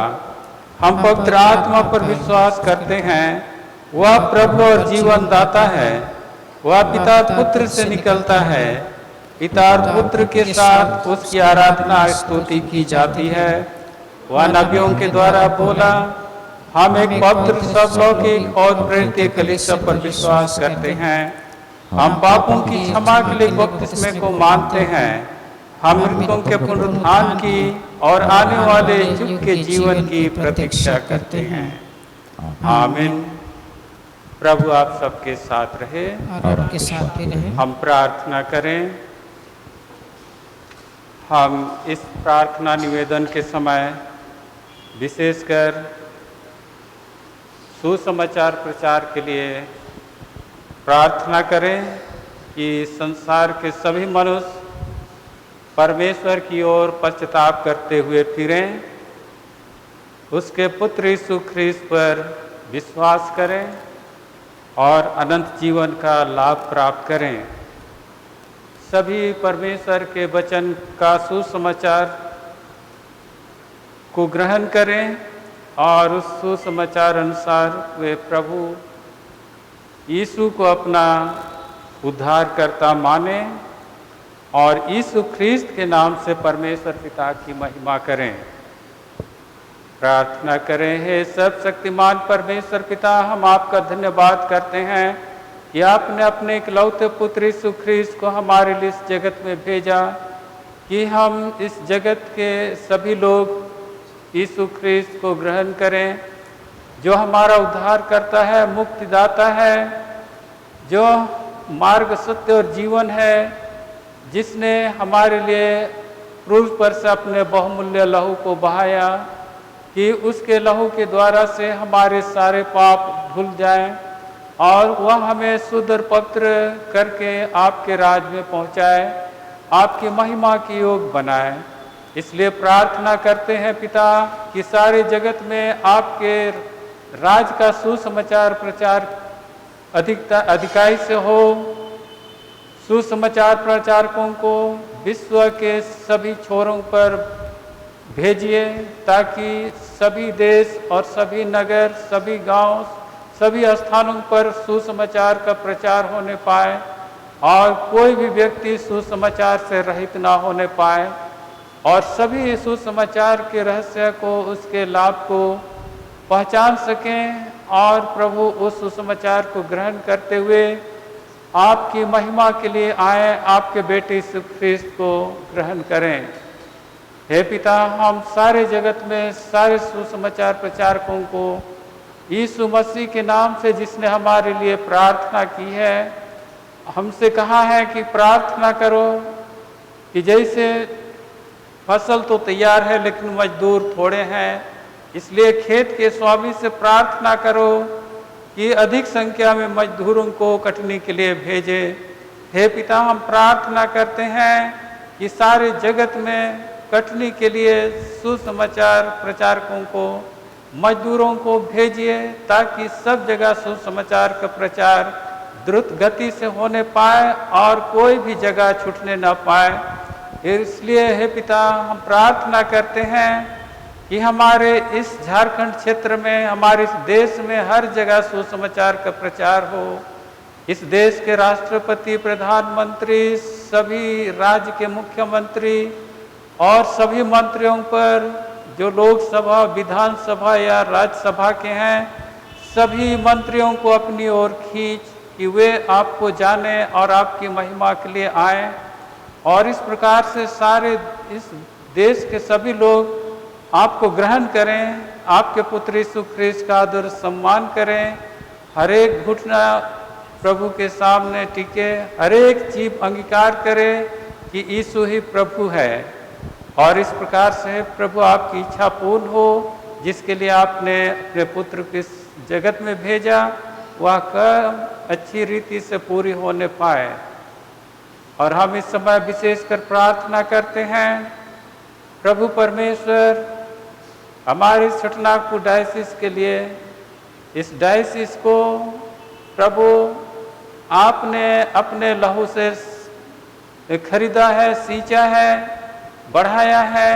हम पवित्र आत्मा पर विश्वास करते हैं। वह प्रभु और जीवन दाता है। वह पिता पुत्र से निकलता है। पिता और पुत्र के साथ उसकी आराधना स्तुति की जाती है। वह नबियों के द्वारा बोला। हम एक पवित्र सर्वलौकिक और प्रेरित कलीसिया पर विश्वास करते हैं। हम पापों की क्षमा के लिए बपतिस्मे को मानते हैं। हम मृतकों के पुनरुत्थान की और आने वाले युग के जीवन की प्रतीक्षा करते हैं। आमीन। प्रभु आप सबके साथ रहे और आपके साथ भी रहे। हम प्रार्थना करें। हम इस प्रार्थना निवेदन के समय विशेषकर सुसमाचार प्रचार के लिए प्रार्थना करें कि संसार के सभी मनुष्य परमेश्वर की ओर पश्चाताप करते हुए फिरें, उसके पुत्र यीशु ख्रीस्त पर विश्वास करें और अनंत जीवन का लाभ प्राप्त करें। सभी परमेश्वर के वचन का सुसमाचार को ग्रहण करें और उस सुसमाचार अनुसार वे प्रभु यीशु को अपना उद्धारकर्ता माने और यीशु ख्रीस्त के नाम से परमेश्वर पिता की महिमा करें। प्रार्थना करें। हे सर्वशक्तिमान परमेश्वर पिता, हम आपका धन्यवाद करते हैं कि आपने अपने इकलौते पुत्र यीशु ख्रीस्त को हमारे लिए इस जगत में भेजा कि हम इस जगत के सभी लोग यीशु ख्रीस्त को ग्रहण करें, जो हमारा उद्धार करता है, मुक्तिदाता है, जो मार्ग, सत्य और जीवन है, जिसने हमारे लिए क्रूस पर से अपने बहुमूल्य लहू को बहाया कि उसके लहू के द्वारा से हमारे सारे पाप धुल जाएं और वह हमें शुद्ध और पवित्र करके आपके राज में पहुंचाए, आपकी महिमा की योग बनाए। इसलिए प्रार्थना करते हैं पिता कि सारे जगत में आपके राज का सुसमाचार प्रचार अधिकाई से हो। सुसमाचार प्रचारकों को विश्व के सभी छोरों पर भेजिए ताकि सभी देश और सभी नगर, सभी गांव, सभी स्थानों पर सुसमाचार का प्रचार होने पाए और कोई भी व्यक्ति सुसमाचार से रहित ना होने पाए और सभी सुसमाचार के रहस्य को, उसके लाभ को पहचान सकें और प्रभु उस सुसमाचार को ग्रहण करते हुए आपकी महिमा के लिए आए, आपके बेटे यीशु ख्रीस्त को ग्रहण करें। हे पिता, हम सारे जगत में सारे सुसमाचार प्रचारकों को यीशु मसीह के नाम से, जिसने हमारे लिए प्रार्थना की है, हमसे कहा है कि प्रार्थना करो कि जैसे फसल तो तैयार है लेकिन मजदूर थोड़े हैं, इसलिए खेत के स्वामी से प्रार्थना करो कि अधिक संख्या में मजदूरों को कटनी के लिए भेजे। हे पिता, हम प्रार्थना करते हैं कि सारे जगत में कटनी के लिए सुसमाचार प्रचारकों को मजदूरों को भेजिए ताकि सब जगह सुसमाचार का प्रचार द्रुत गति से होने पाए और कोई भी जगह छूटने न पाए। इसलिए हे पिता, हम प्रार्थना करते हैं कि हमारे इस झारखंड क्षेत्र में, हमारे इस देश में हर जगह सुसमाचार का प्रचार हो। इस देश के राष्ट्रपति, प्रधानमंत्री, सभी राज्य के मुख्यमंत्री और सभी मंत्रियों पर, जो लोकसभा, विधानसभा या राज्यसभा के हैं, सभी मंत्रियों को अपनी ओर खींच कि वे आपको जाने और आपकी महिमा के लिए आए। और इस प्रकार से सारे इस देश के सभी लोग आपको ग्रहण करें, आपके पुत्र यीशु ख्रीस्त का आदर सम्मान करें। हर एक घुटना प्रभु के सामने टिके, हर एक जीव अंगीकार करे कि यीशु ही प्रभु है। और इस प्रकार से प्रभु आपकी इच्छा पूर्ण हो, जिसके लिए आपने अपने पुत्र को इस जगत में भेजा, वह काम अच्छी रीति से पूरी होने पाए। और हम इस समय विशेषकर प्रार्थना करते हैं, प्रभु परमेश्वर, हमारे छठनागपुर डायसिस के लिए, इस डायसिस को प्रभु आपने अपने लहू से खरीदा है, सींचा है, बढ़ाया है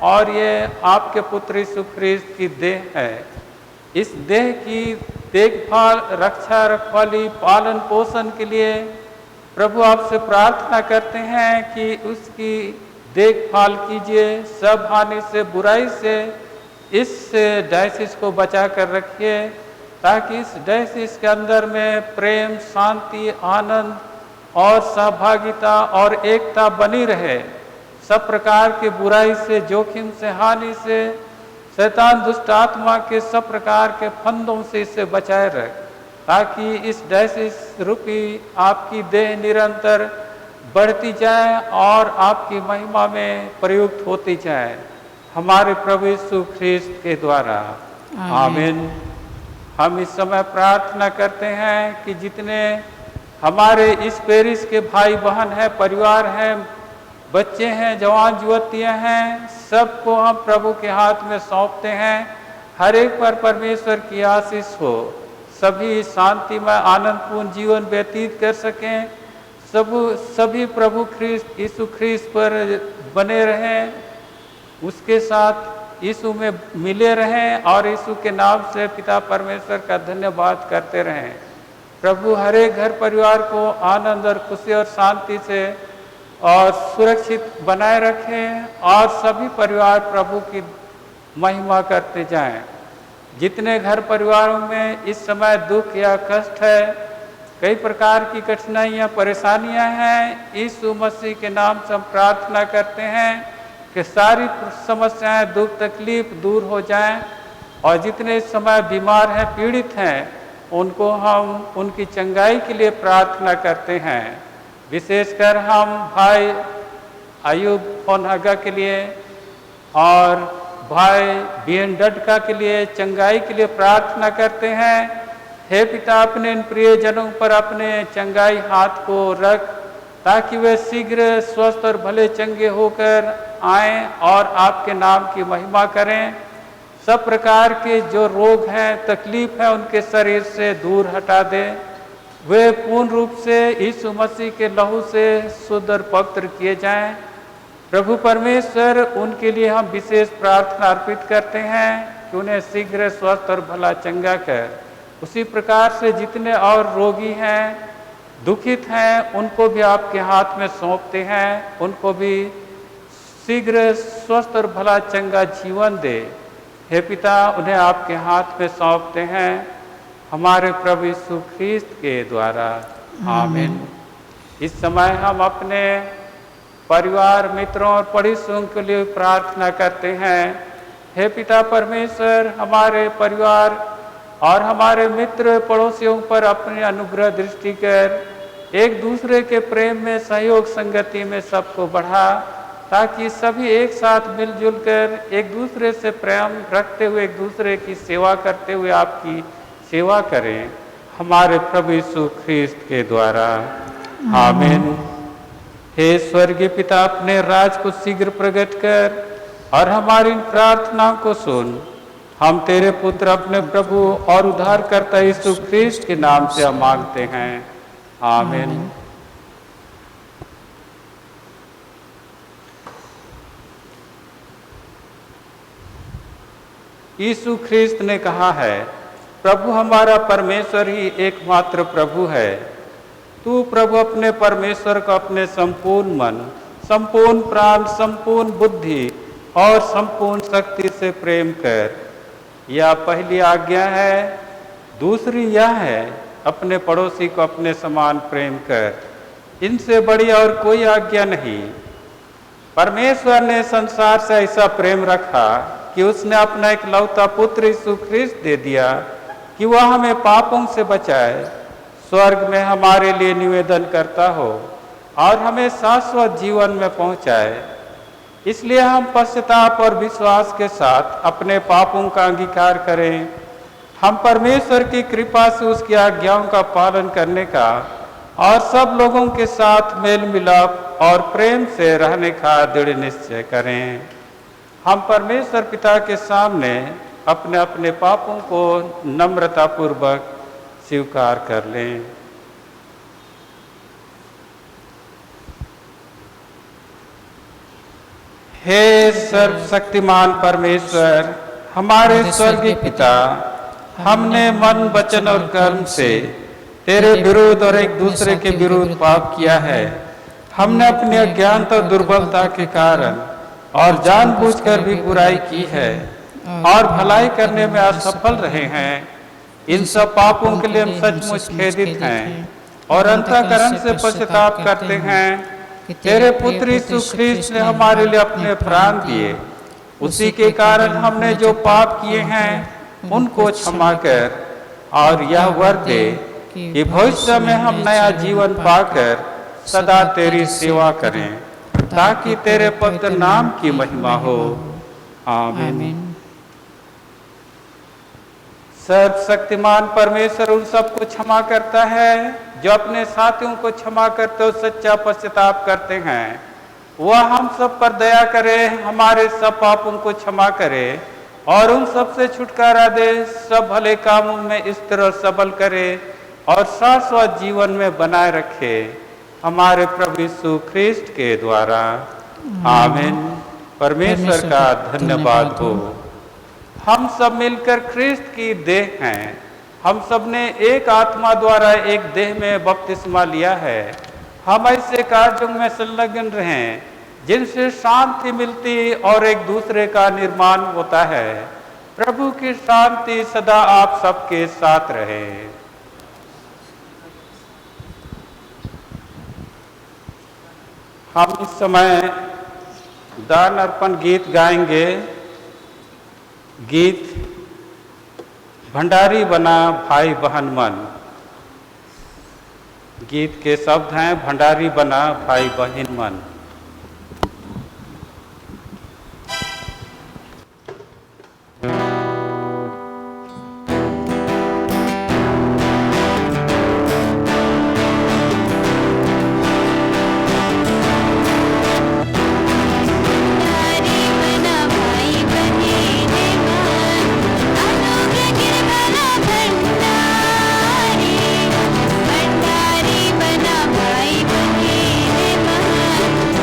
और ये आपके पुत्र यीशु ख्रीस्त की देह है। इस देह की देखभाल, रक्षा, रखवाली, पालन पोषण के लिए प्रभु आपसे प्रार्थना करते हैं कि उसकी देखभाल कीजिए, सब हानि से, बुराई से इस डायसिस को बचा कर रखिए, ताकि इस डायसिस के अंदर में प्रेम, शांति, आनंद और सहभागिता और एकता बनी रहे। सब प्रकार की बुराई से, जोखिम से, हानि से, शैतान दुष्ट आत्मा के सब प्रकार के फंदों से इसे बचाए रख, ताकि इस डायसिस रूपी आपकी देह निरंतर बढ़ती जाए और आपकी महिमा में प्रयुक्त होती जाए, हमारे प्रभु यीशु ख्रीस्त के द्वारा। आमीन। हम इस समय प्रार्थना करते हैं कि जितने हमारे इस पेरिस के भाई बहन हैं, परिवार हैं, बच्चे हैं, जवान युवतियां हैं, सबको हम प्रभु के हाथ में सौंपते हैं। हर एक पर परमेश्वर की आशीष हो, सभी शांतिमय आनंदपूर्ण जीवन व्यतीत कर सकें, सभी प्रभु ख्रीस्त, यीशु ख्रीस्त पर बने रहें, उसके साथ यीशु में मिले रहें और यीशु के नाम से पिता परमेश्वर का धन्यवाद करते रहें। प्रभु हर एक घर परिवार को आनंद और खुशी और शांति से और सुरक्षित बनाए रखें और सभी परिवार प्रभु की महिमा करते जाएं। जितने घर परिवारों में इस समय दुख या कष्ट है, कई प्रकार की कठिनाइयां, परेशानियां हैं, यीशु मसीह के नाम से हम प्रार्थना करते हैं कि सारी समस्याएं, दुख, तकलीफ दूर हो जाएं। और जितने इस समय बीमार हैं, पीड़ित हैं, उनको हम उनकी चंगाई के लिए प्रार्थना करते हैं। विशेषकर हम भाई आयुब फोनहागा के लिए और भाई बीएन डडका के लिए चंगाई के लिए प्रार्थना करते हैं। हे पिता, अपने इन प्रियजनों पर अपने चंगाई हाथ को रख, ताकि वे शीघ्र स्वस्थ और भले चंगे होकर आएं और आपके नाम की महिमा करें। सब प्रकार के जो रोग हैं, तकलीफ है, उनके शरीर से दूर हटा दें। वे पूर्ण रूप से यीशु मसीह के लहू से शुद्ध और पवित्र किए जाएं। प्रभु परमेश्वर, उनके लिए हम विशेष प्रार्थना अर्पित करते हैं कि उन्हें शीघ्र स्वस्थ और भला चंगा कर। उसी प्रकार से जितने और रोगी हैं, दुखित हैं, उनको भी आपके हाथ में सौंपते हैं, उनको भी शीघ्र स्वस्थ और भला चंगा जीवन दे। हे पिता, उन्हें आपके हाथ में सौंपते हैं, हमारे प्रभु यीशु ख्रीस्त के द्वारा। आमीन। इस समय हम अपने परिवार, मित्रों और पड़ोसियों के लिए प्रार्थना करते हैं। हे पिता परमेश्वर, हमारे परिवार और हमारे मित्र पड़ोसियों पर अपनी अनुग्रह दृष्टि कर, एक दूसरे के प्रेम में, सहयोग, संगति में सबको बढ़ा, ताकि सभी एक साथ मिलजुल कर एक दूसरे से प्रेम रखते हुए, एक दूसरे की सेवा करते हुए आपकी सेवा करें, हमारे प्रभु यीशु ख्रीस्त के द्वारा। आमीन। हे स्वर्गीय पिता, अपने राज को शीघ्र प्रकट कर और हमारी प्रार्थना को सुन। हम तेरे पुत्र अपने प्रभु और उद्धारकर्ता यीशु ख्रीस्ट के नाम से हम मांगते हैं, आमीन। यीशु ख्रीस्त ने कहा है, प्रभु हमारा परमेश्वर ही एकमात्र प्रभु है। तू प्रभु अपने परमेश्वर को अपने संपूर्ण मन, संपूर्ण प्राण, संपूर्ण बुद्धि और संपूर्ण शक्ति से प्रेम कर। यह पहली आज्ञा है। दूसरी यह है, अपने पड़ोसी को अपने समान प्रेम कर। इनसे बड़ी और कोई आज्ञा नहीं। परमेश्वर ने संसार से ऐसा प्रेम रखा कि उसने अपना इकलौता पुत्र यीशु ख्रीस्त दे दिया कि वह हमें पापों से बचाए, स्वर्ग में हमारे लिए निवेदन करता हो और हमें शाश्वत जीवन में पहुंचाए। इसलिए हम पश्चाताप और विश्वास के साथ अपने पापों का अंगीकार करें। हम परमेश्वर की कृपा से उसकी आज्ञाओं का पालन करने का और सब लोगों के साथ मेल मिलाप और प्रेम से रहने का दृढ़ निश्चय करें। हम परमेश्वर पिता के सामने अपने अपने पापों को नम्रतापूर्वक स्वीकार कर लें। हे सर्वशक्तिमान परमेश्वर, हमारे स्वर्गीय पिता, हमने मन, वचन और कर्म से तेरे विरुद्ध और एक दूसरे के विरुद्ध पाप किया है। हमने अपनी अज्ञानता और दुर्बलता के कारण और जानबूझकर भी बुराई की है और भलाई करने में असफल रहे हैं। इन सब पापों के लिए हम सचमुच खेदित हैं और अंतःकरण से पश्चाताप करते हैं। तेरे पुत्र यीशु ख्रीस्त ने हमारे लिए अपने प्राण दिए। उसी के कारण हमने जो पाप किए हैं उनको क्षमा कर और यह वर दे कि भविष्य में हम नया जीवन पाकर सदा तेरी सेवा करें, ताकि तेरे पवित्र नाम की महिमा हो, आमीन। सर्वशक्तिमान परमेश्वर उन सबको क्षमा करता है जो अपने साथियों को क्षमा करते हो सच्चा पश्चाताप करते हैं। वह हम सब पर दया करे, हमारे सब पापों को क्षमा करे और उन सब से छुटकारा दे, सब भले कामों में स्थिर और सबल करे और शाश्वत जीवन में बनाए रखे, हमारे प्रभु यीशु ख्रीस्ट के द्वारा, आमीन। परमेश्वर का धन्यवाद हो। हम सब मिलकर ख्रीस्त की देह हैं। हम सब ने एक आत्मा द्वारा एक देह में बपतिस्मा लिया है। हम ऐसे कार्यों में संलग्न रहें जिनसे शांति मिलती और एक दूसरे का निर्माण होता है। प्रभु की शांति सदा आप सबके साथ रहे। हम इस समय दान अर्पण गीत गाएंगे। गीत भंडारी बना भाई बहन मन। गीत के शब्द हैं, भंडारी बना भाई बहन मन। भंडारी बना भाई बहन मन।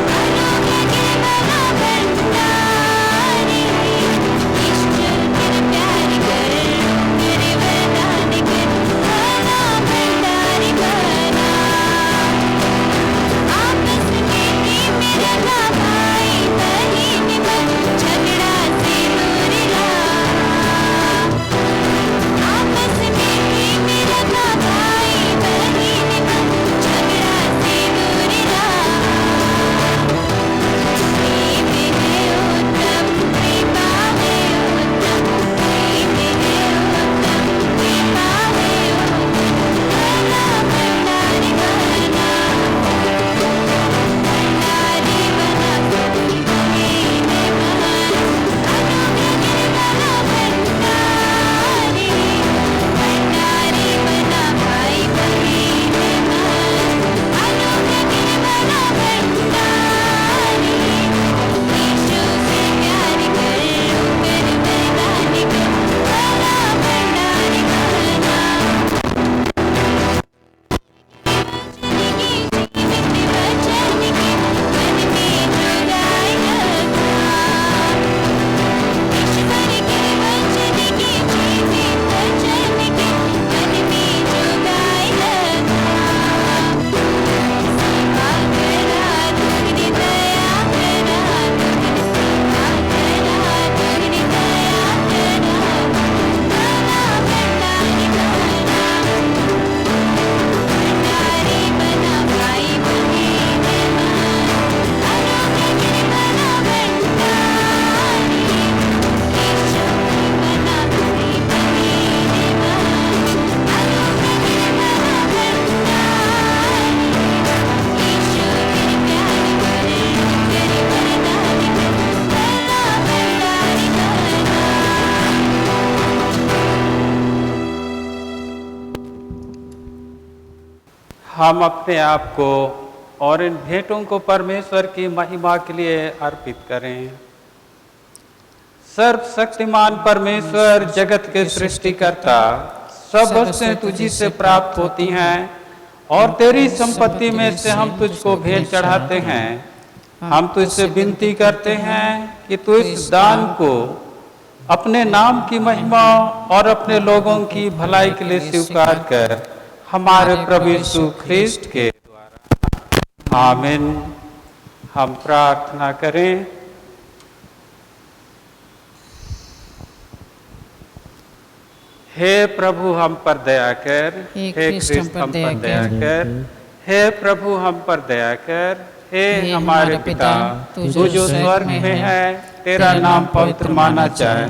हम अपने आप को और इन भेंटों को परमेश्वर की महिमा के लिए अर्पित करें। सर्वशक्तिमान परमेश्वर, जगत के सृष्टिकर्ता, सब वस्तुएं तुझी से प्राप्त होती हैं और तेरी संपत्ति में से हम तुझको भेंट चढ़ाते हैं। हम तुझसे विनती करते हैं कि तू इस दान को अपने नाम की महिमा और अपने लोगों की भलाई के लिए स्वीकार कर, हमारे प्रभु यीशु ख्रिस्ट के द्वारा। आमीन। हम प्रार्थना करें। हे प्रभु हम पर दया कर, हे ख्रिस्त हम पर दया कर, हे प्रभु हम पर दया कर। हे हमारे पिता, तू जो स्वर्ग में है, तेरा नाम पवित्र माना जाए,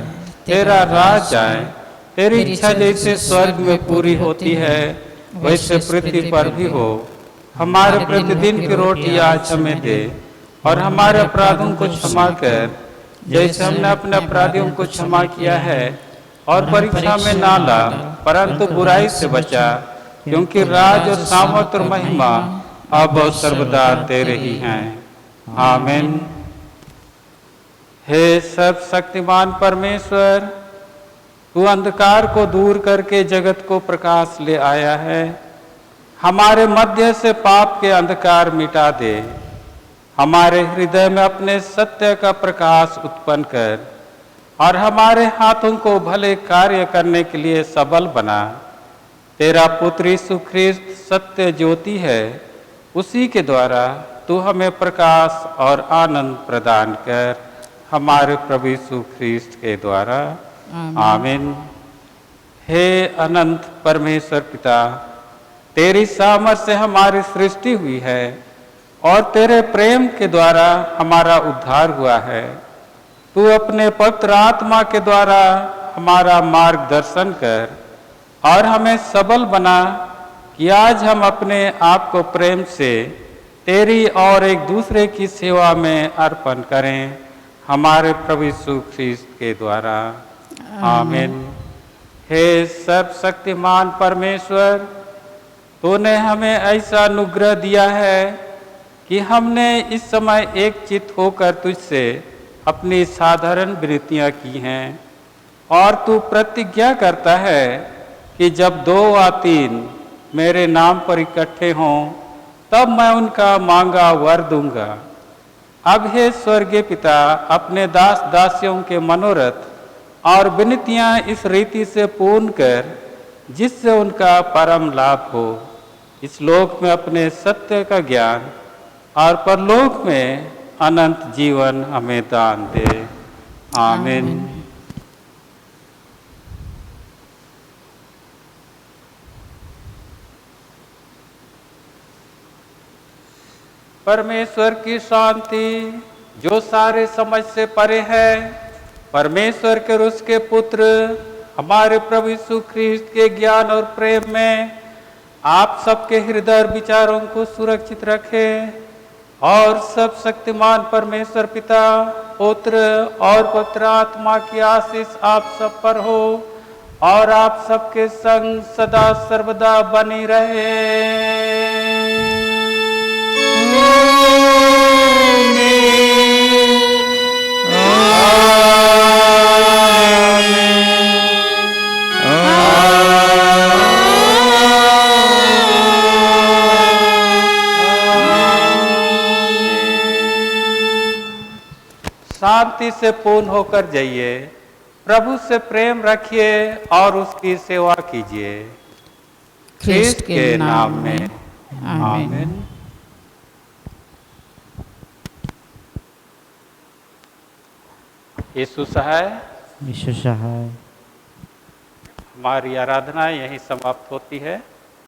तेरा राज आए, तेरी इच्छा जैसे स्वर्ग में पूरी होती है वैसे पृथ्वी पर भी हो। हमारे प्रतिदिन की रोटी आज हमें दे और हमारे अपराधों को क्षमा कर जैसे हमने अपने अपराधियों को क्षमा किया है, और परीक्षा में ना ला परंतु बुराई से बचा, क्योंकि राज और सामर्थ और महिमा अब और सर्वदा तेरे ही हैं। आमीन। हे सर्वशक्तिमान परमेश्वर, तू अंधकार को दूर करके जगत को प्रकाश ले आया है। हमारे मध्य से पाप के अंधकार मिटा दे, हमारे हृदय में अपने सत्य का प्रकाश उत्पन्न कर और हमारे हाथों को भले कार्य करने के लिए सबल बना। तेरा पुत्र यीशु ख्रिस्त सत्य ज्योति है, उसी के द्वारा तू हमें प्रकाश और आनंद प्रदान कर, हमारे प्रभु यीशु ख्रिस्त के द्वारा। आमीन। हे अनंत परमेश्वर पिता, तेरी सामर्थ से हमारी सृष्टि हुई है और तेरे प्रेम के द्वारा हमारा उद्धार हुआ है। तू अपने पवित्र आत्मा के द्वारा हमारा मार्गदर्शन कर और हमें सबल बना कि आज हम अपने आप को प्रेम से तेरी और एक दूसरे की सेवा में अर्पण करें, हमारे प्रभु यीशु ख्रिस्त के द्वारा। आमीन। हे सर्वशक्तिमान परमेश्वर, तूने हमें ऐसा अनुग्रह दिया है कि हमने इस समय एक चित्त होकर तुझसे अपनी साधारण विनतियाँ की हैं, और तू प्रतिज्ञा करता है कि जब 2 या 3 मेरे नाम पर इकट्ठे हों तब मैं उनका मांगा वर दूंगा। अब हे स्वर्गीय पिता, अपने दास दासियों के मनोरथ और विनतियाँ इस रीति से पूर्ण कर जिससे उनका परम लाभ हो। इस लोक में अपने सत्य का ज्ञान और परलोक में अनंत जीवन हमें दान दे। आमीन। परमेश्वर की शांति जो सारे समझ से परे है, परमेश्वर के और उसके पुत्र हमारे प्रभु यीशु ख्रिस्त के ज्ञान और प्रेम में आप सबके हृदय और विचारों को सुरक्षित रखे, और सब शक्तिमान परमेश्वर पिता, पुत्र और पवित्र आत्मा की आशीष आप सब पर हो और आप सबके संग सदा सर्वदा बनी रहे। शांति से पूर्ण होकर जाइए, प्रभु से प्रेम रखिए और उसकी सेवा कीजिए। ख्रिस्त के नाम में आमीन। यीशु सहाय, यीशु सहाय। हमारी आराधना यहीं समाप्त होती है।